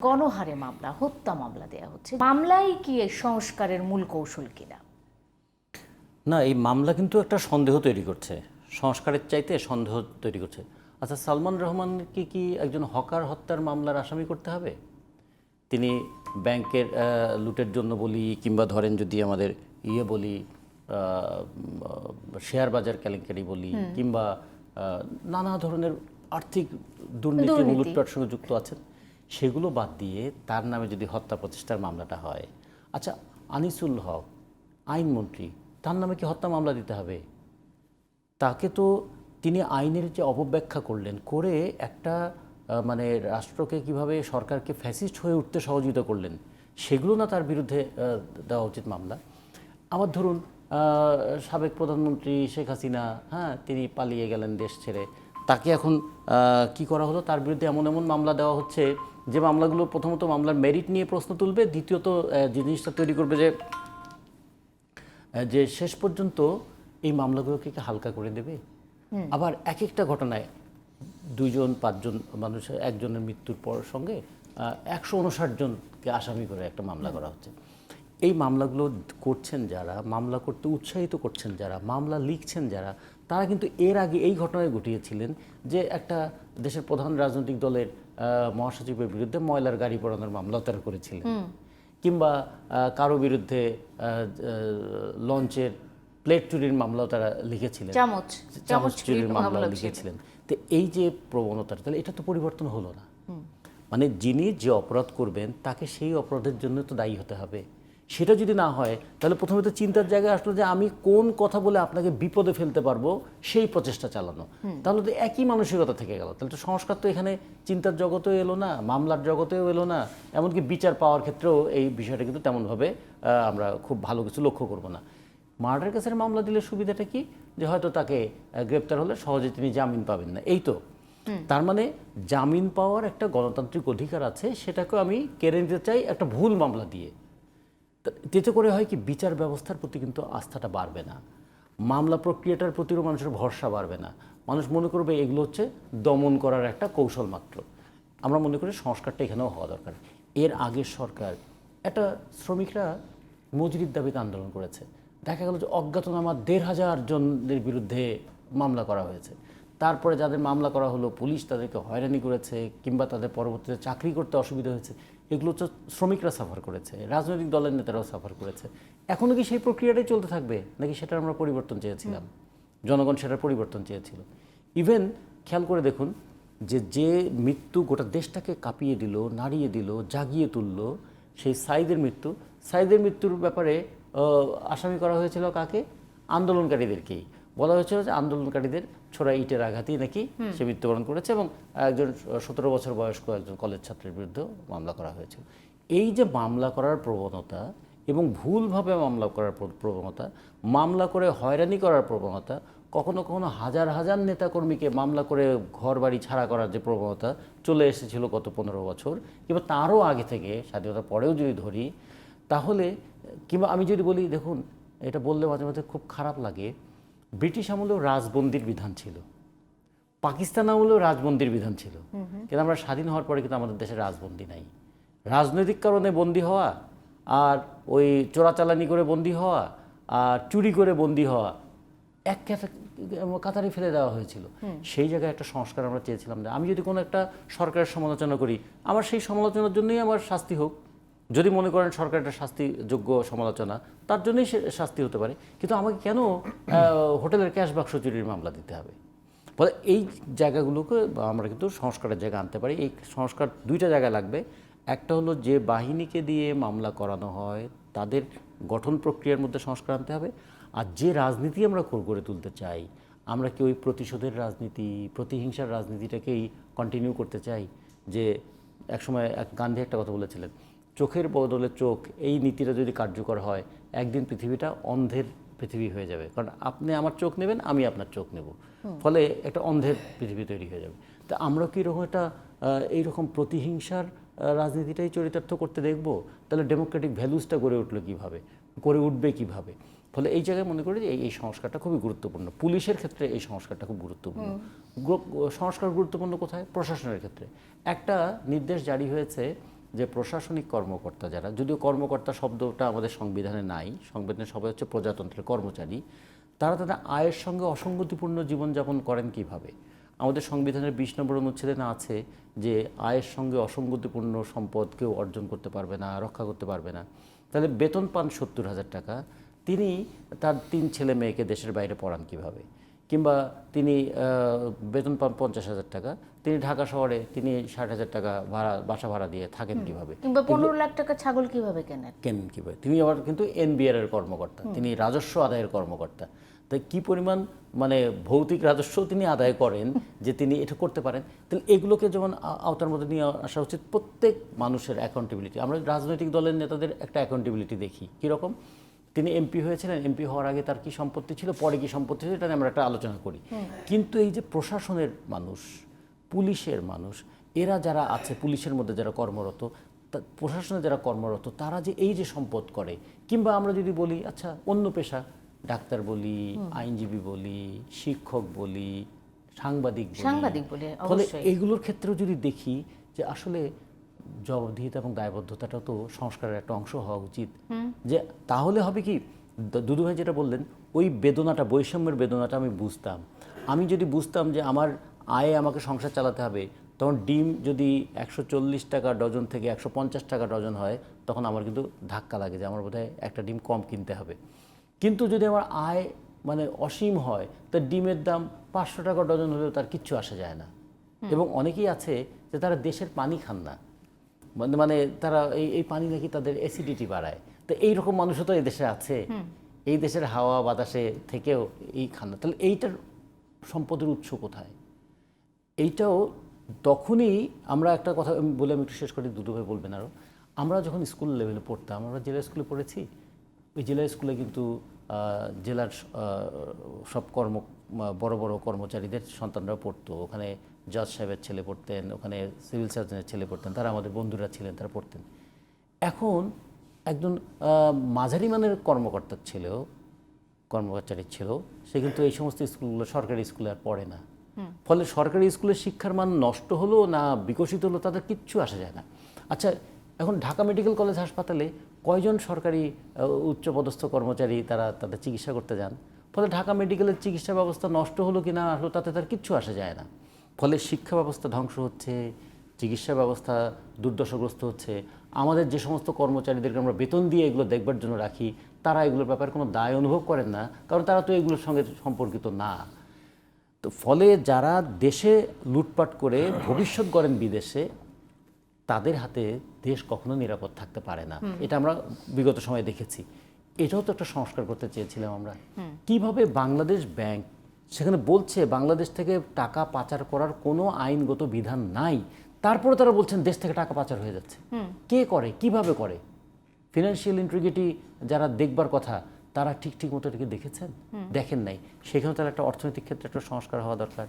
গণহারে মামলা, হত্যা মামলা দেয়া হচ্ছে। মামলাই কি এই সংস্কারের মূল কৌশল কিনা? না, এই মামলা কিন্তু একটা সন্দেহ তৈরি করছে, সংস্কারের চাইতে সন্দেহ তৈরি করছে। আচ্ছা, সালমান রহমানকে কি একজন হকার হত্যার মামলার আসামি করতে হবে? তিনি ব্যাংকের লুটের জন্য বলি, কিংবা ধরেন যদি আমাদের বলি, শেয়ার বাজার কেলেঙ্কারি বলি, কিংবা নানা ধরনের আর্থিক দুর্নীতি লুটপাটের সঙ্গে যুক্ত আছেন, সেগুলো বাদ দিয়ে তার নামে যদি হত্যা প্রচেষ্টার মামলাটা হয়, আচ্ছা, আনিসুল হক আইনমন্ত্রী, তার নামে কি হত্যা মামলা দিতে হবে? তাকে তো তিনি আইনের যে অপব্যাখ্যা করলেন, করে একটা মানে রাষ্ট্রকে কিভাবে, সরকারকে ফ্যাসিস্ট হয়ে উঠতে সহযোগিতা করলেন, সেগুলো না তার বিরুদ্ধে দেওয়া উচিত মামলা? আবার ধরুন সাবেক প্রধানমন্ত্রী শেখ হাসিনা, হ্যাঁ, তিনি পালিয়ে গেলেন দেশ ছেড়ে, তাকে এখন কি করা হলো? তার বিরুদ্ধে এমন এমন মামলা দেওয়া হচ্ছে যে মামলাগুলো প্রথমত মামলার মেরিট নিয়ে প্রশ্ন তুলবে, দ্বিতীয়ত জিনিসটা তৈরি করবে যে যে শেষ পর্যন্ত এই মামলাগুলোকে কি হালকা করে দেবে। আবার এক একটা ঘটনায় 2-5 মানুষ, একজনের মৃত্যুর পর সঙ্গে 159 জনকে আসামি করে একটা মামলা করা হচ্ছে। এই মামলাগুলো করছেন যারা, মামলা করতে উৎসাহিত করছেন যারা, মামলা লিখছেন যারা, তারা কিন্তু এর আগে এই ঘটনায় ঘটিয়েছিলেন যে একটা দেশের প্রধান রাজনৈতিক দলের মহাসচিবের বিরুদ্ধে ময়লার গাড়ি পোড়ানোর মামলাও তারা করেছিলেন, কিংবা কারো বিরুদ্ধে লঞ্চের প্লেট চুরির মামলাও তারা লিখেছিলেন, চামচ চুরির মামলাও লিখেছিলেন। তো এই যে প্রবণতাটা, তাহলে এটা তো পরিবর্তন হলো না। মানে যিনি যে অপরাধ করবেন তাকে সেই অপরাধের জন্য তো দায়ী হতে হবে। সেটা যদি না হয়, তাহলে প্রথমে তো চিন্তার জায়গায় আসলো যে আমি কোন কথা বলে আপনাকে বিপদে ফেলতে পারবো, সেই প্রচেষ্টা চালানো। তাহলে তো একই মানসিকতা থেকে গেল। তাহলে তো সংস্কার তো এখানে চিন্তার জগতেও এলো না, মামলার জগতেও এলো না, এমনকি বিচার পাওয়ার ক্ষেত্রেও এই বিষয়টা কিন্তু তেমনভাবে আমরা খুব ভালো কিছু লক্ষ্য করব না। মার্ডার কেসের মামলা দিলে সুবিধাটা কি? যে হয়তো তাকে গ্রেপ্তার হলে সহজে তিনি জামিন পাবেন না, এই তো। তার মানে জামিন পাওয়ার একটা গণতান্ত্রিক অধিকার আছে, সেটাকেও আমি কেড়ে নিতে চাই একটা ভুল মামলা দিয়ে। এতে করে হয় কি, বিচার ব্যবস্থার প্রতি কিন্তু আস্থাটা বাড়বে না, মামলা প্রক্রিয়াটার প্রতিও মানুষের ভরসা বাড়বে না। মানুষ মনে করবে এগুলো হচ্ছে দমন করার একটা কৌশল মাত্র। আমরা মনে করি সংস্কারটা এখানেও হওয়া দরকার। এর আগের সরকার একটা শ্রমিকরা মজুরির দাবিতে আন্দোলন করেছে, দেখা গেল যে অজ্ঞাতনামা 1,500 জনের বিরুদ্ধে মামলা করা হয়েছে। তারপরে যাদের মামলা করা হলো, পুলিশ তাদেরকে হয়রানি করেছে, কিংবা তাদের পরবর্তীতে চাকরি করতে অসুবিধা হয়েছে। এগুলো হচ্ছে শ্রমিকরা সাফার করেছে, রাজনৈতিক দলের নেতারাও সাফার করেছে। এখনও কি সেই প্রক্রিয়াটাই চলতে থাকবে, নাকি সেটার আমরা পরিবর্তন চেয়েছিলাম? জনগণ সেটার পরিবর্তন চেয়েছিল। ইভেন খেয়াল করে দেখুন যে মৃত্যু গোটা দেশটাকে কাঁপিয়ে দিল, নাড়িয়ে দিল, জাগিয়ে তুলল, সেই সাইদের মৃত্যুর ব্যাপারে আসামি করা হয়েছিল কাকে? আন্দোলনকারীদেরকেই। বলা হয়েছিল যে আন্দোলনকারীদের ছোড়া ইটের আঘাতেই নাকি সে মৃত্যুবরণ করেছে, এবং একজন 17 বছর বয়স্ক একজন কলেজ ছাত্রের বিরুদ্ধে মামলা করা হয়েছিল। এই যে মামলা করার প্রবণতা এবং ভুলভাবে মামলা করার প্রবণতা, মামলা করে হয়রানি করার প্রবণতা, কখনো কখনো হাজার হাজার নেতাকর্মীকে মামলা করে ঘর বাড়ি ছাড়া করার যে প্রবণতা চলে এসেছিল গত 15 বছর, কিংবা তারও আগে থেকে, স্বাধীনতার পরেও যদি ধরি, তাহলে, কিংবা আমি যদি বলি, দেখুন, এটা বললে মাঝে মাঝে খুব খারাপ লাগে, ব্রিটিশ আমলেও রাজবন্দির বিধান ছিল, পাকিস্তান আমলেও রাজবন্দির বিধান ছিল, কিন্তু আমরা স্বাধীন হওয়ার পরে কিন্তু আমাদের দেশে রাজবন্দি নাই। রাজনৈতিক কারণে বন্দী হওয়া, আর ওই চোরাচালানি করে বন্দী হওয়া, আর চুরি করে বন্দী হওয়া এক কাতারে ফেলে দেওয়া হয়েছিল। সেই জায়গায় একটা সংস্কার আমরা চেয়েছিলাম যে আমি যদি কোনো একটা সরকারের সমালোচনা করি, আমার সেই সমালোচনার জন্যই আমার শাস্তি হোক। যদি মনে করেন সরকারটা শাস্তিযোগ্য সমালোচনা, তার জন্যই শাস্তি হতে পারে, কিন্তু আমাকে কেন হোটেলের ক্যাশ বাক্স চুরির মামলা দিতে হবে? ফলে এই জায়গাগুলোকে আমরা কিন্তু সংস্কারের জায়গা আনতে পারি। এই সংস্কার 2টা জায়গায় লাগবে। একটা হলো যে বাহিনীকে দিয়ে মামলা করানো হয় তাদের গঠন প্রক্রিয়ার মধ্যে সংস্কার আনতে হবে। আর যে রাজনীতি আমরা গড়ে তুলতে চাই, আমরা কি ওই প্রতিশোধের রাজনীতি, প্রতিহিংসার রাজনীতিটাকেই কন্টিনিউ করতে চাই? যে একসময় গান্ধী একটা কথা বলেছিলেন, চোখের বদলে চোখ, এই নীতিটা যদি কার্যকর হয়, একদিন পৃথিবীটা অন্ধের পৃথিবী হয়ে যাবে। কারণ আপনি আমার চোখ নেবেন, আমি আপনার চোখ নেব, ফলে একটা অন্ধের পৃথিবী তৈরি হয়ে যাবে। তা আমরা কি এরকম একটা এইরকম প্রতিহিংসার রাজনীতিটাই চরিতার্থ করতে দেখব? তাহলে ডেমোক্রেটিক ভ্যালুসটা গড়ে উঠলো কীভাবে, গড়ে উঠবে কীভাবে? ফলে এই জায়গায় মনে করি যে এই সংস্কারটা খুবই গুরুত্বপূর্ণ। পুলিশের ক্ষেত্রে এই সংস্কারটা খুব গুরুত্বপূর্ণ। সংস্কার গুরুত্বপূর্ণ কোথায়? প্রশাসনের ক্ষেত্রে একটা নির্দেশ জারি হয়েছে যে প্রশাসনিক কর্মকর্তা যারা, যদিও কর্মকর্তা শব্দটা আমাদের সংবিধানে নাই, সংবিধানে সবাই হচ্ছে প্রজাতন্ত্রের কর্মচারী, তারা তাদের আয়ের সঙ্গে অসঙ্গতিপূর্ণ জীবনযাপন করেন কিভাবে? আমাদের সংবিধানের 20 নম্বর অনুচ্ছেদে না আছে যে আয়ের সঙ্গে অসঙ্গতিপূর্ণ সম্পদ কেউ অর্জন করতে পারবে না, রক্ষা করতে পারবে না। তাহলে বেতন পান 70,000 টাকা, তিনি তার 3 ছেলে মেয়েকে দেশের বাইরে পড়ান কিভাবে? কিংবা তিনি বেতন পান 50,000 টাকা, তিনি ঢাকা শহরে তিনি 60,000 টাকা ভাড়া, বাসা ভাড়া দিয়ে থাকেন কিভাবে? কিংবা 15 লাখ টাকা ছাগল কিভাবে কেনেন কিভাবে? তিনি আবার কিন্তু এনবিআর এর কর্মকর্তা, তিনি রাজস্ব আদায়ের কর্মকর্তা। তাই কি পরিমাণ মানে ভৌতিক রাজস্ব তিনি আদায় করেন যে তিনি এটা করতে পারেন। তাহলে এগুলোকে যেমন আওতার মধ্যে নিয়ে আসা উচিত। প্রত্যেক মানুষের অ্যাকাউন্টেবিলিটি, আমরা রাজনৈতিক দলের নেতাদের একটা অ্যাকাউন্টেবিলিটি দেখি কীরকম। তিনি এমপি হয়েছিলেন, এমপি হওয়ার আগে তার কি সম্পত্তি ছিল, পরে কি সম্পত্তি ছিল, এটা নিয়ে আমরা একটা আলোচনা করি। কিন্তু এই যে প্রশাসনের মানুষ, পুলিশের মানুষ, এরা যারা আছে, পুলিশের মধ্যে যারা কর্মরত, প্রশাসনে যারা কর্মরত, তারা যে এই যে সম্পদ করে, কিংবা আমরা যদি বলি আচ্ছা অন্য পেশা, ডাক্তার বলি, আইনজীবী বলি, শিক্ষক বলি, সাংবাদিক বলি, ফলে এগুলোর ক্ষেত্রেও যদি দেখি যে আসলে জবাবদিহিতা এবং দায়বদ্ধতাটা তো সংস্কারের একটা অংশ হওয়া উচিত। যে তাহলে হবে কি, দুদু ভাই যেটা বললেন, ওই বেদনাটা, বৈষম্যের বেদনাটা আমি বুঝতাম। আমি যদি বুঝতাম যে আমার আয়ে আমাকে সংসার চালাতে হবে, তখন ডিম যদি 140 টাকা ডজন থেকে 150 টাকা ডজন হয়, তখন আমার কিন্তু ধাক্কা লাগে যে আমার বোধহয় একটা ডিম কম কিনতে হবে। কিন্তু যদি আমার আয় মানে অসীম হয়, তার ডিমের দাম 500 টাকা ডজন হলেও তার কিচ্ছু আসা যায় না। এবং অনেকেই আছে যে তারা দেশের পানি খান না, মানে তারা এই পানি নাকি তাদের অ্যাসিডিটি বাড়ায়। তো এইরকম মানুষও তো এই দেশে আছে, এই দেশের হাওয়া বাতাসে থেকেও এই খান না। তাহলে এইটার সম্পদের উৎস কোথায়? এইটাও তখনই আমরা একটা কথা বলে আমি একটু শেষ করি, দুদুভাই বলবেন আরও। আমরা যখন স্কুল লেভেলে পড়তাম, আমরা জেলা স্কুলে পড়েছি, ওই জেলা স্কুলে কিন্তু জেলার সব বড় বড় কর্মচারীদের সন্তানরাও পড়তো। ওখানে জজ সাহেবের ছেলে পড়তেন, ওখানে সিভিল সার্জনের ছেলে পড়তেন, তারা আমাদের বন্ধুরা ছিলেন, তারা পড়তেন। এখন একজন মাঝারি মানের কর্মচারীর ছেলেও সে কিন্তু এই সমস্ত স্কুলগুলো, সরকারি স্কুলে আর পড়ে না। ফলে সরকারি স্কুলের শিক্ষার মান নষ্ট হলো না বিকশিত হলো, তাদের কিচ্ছু আসা যায় না। আচ্ছা, এখন ঢাকা মেডিকেল কলেজ হাসপাতালে কয়জন সরকারি উচ্চপদস্থ কর্মচারী তারা তাদের চিকিৎসা করতে যান? ফলে ঢাকা মেডিকেলের চিকিৎসা ব্যবস্থা নষ্ট হলো কি না হলো, তাতে তার কিচ্ছু আসা যায় না। ফলে শিক্ষা ব্যবস্থা ধ্বংস হচ্ছে, চিকিৎসা ব্যবস্থা দুর্দশাগ্রস্ত হচ্ছে। আমাদের যে সমস্ত কর্মচারীদেরকে আমরা বেতন দিয়ে এগুলো দেখবার জন্য রাখি, তারা এগুলোর ব্যাপারে কোনো দায় অনুভব করেন না, কারণ তারা তো এগুলোর সঙ্গে সম্পর্কিত না। তো ফলে যারা দেশে লুটপাট করে ভবিষ্যৎ গড়েন বিদেশে, তাদের হাতে দেশ কখনো নিরাপদ থাকতে পারে না। এটা আমরা বিগত সময়ে দেখেছি। এটাও তো একটা সংস্কার করতে চেয়েছিলাম আমরা। কিভাবে বাংলাদেশ ব্যাংক, সেখানে বলছে বাংলাদেশ থেকে টাকা পাচার করার কোনো আইনগত বিধান নাই, তারপরে তারা বলছেন দেশ থেকে টাকা পাচার হয়ে যাচ্ছে। কে করে, কিভাবে করে? ফিনান্সিয়াল ইন্টিগ্রিটি যারা দেখবার কথা, তারা ঠিক মতো এটাকে দেখেছেন? দেখেন নাই। সেখানে তার একটা অর্থনৈতিক ক্ষেত্রে একটা সংস্কার হওয়া দরকার।